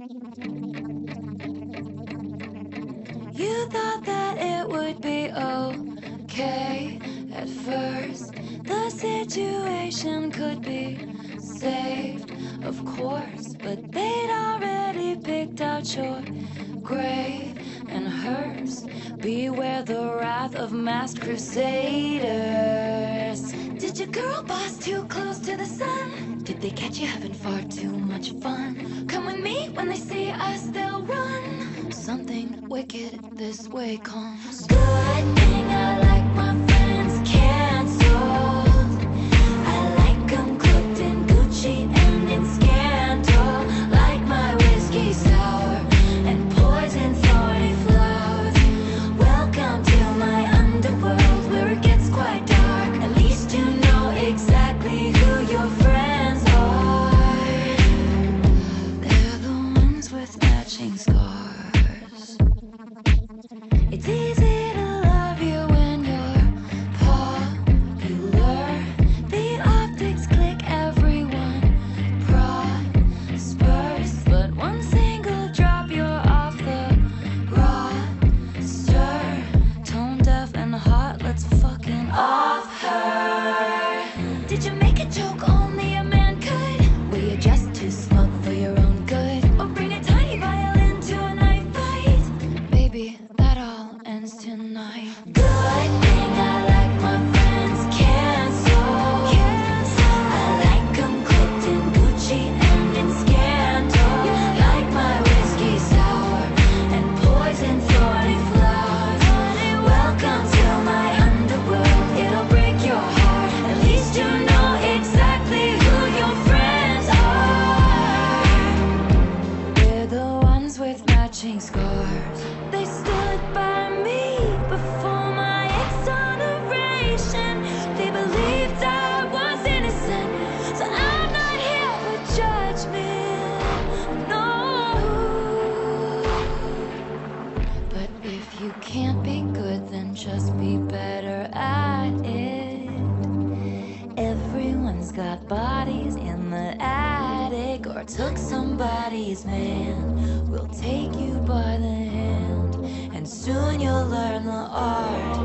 You thought that it would be okay at first. The situation could be saved, of course, but they'd already picked out your grave and hers. Beware the wrath of masked crusaders. Did your girl boss too close to the sun? Did they catch you having far too much fun? Come with me, when they see us they'll run. Something wicked this way comes. Good thing I like my friends canceled. I like 'em cooked in Gucci and in scandal. Like my whiskey sour and poison thorny flowers. Welcome to my underworld where it gets quite dark. At least you know exactly who your friends are. They're the ones with matching scars. It's easy to love you when you're popular. The optics click, everyone prospers. But one single drop, you're off the roster. Tone deaf and hot, let's fucking off her. Did you make a joke only a man could? Were you just too smug for your own good? Or bring a tiny violin to a knife fight? Baby, that all ends tonight. Good thing I like my friends canceled. I like 'em cooked in Gucci and in scandal. Like my whiskey sour and poison thorny flowers. Welcome to my underworld, it'll break your heart. At least you know exactly who your friends are. They're the ones with matching scars. They stood by me before my exoneration. They believed I was innocent, so I'm not here for judgment, no. But if you can't be good, then just be better at it. Everyone's got bodies in the attic, or took somebody's man. We'll take you by the hand, and soon you'll learn the art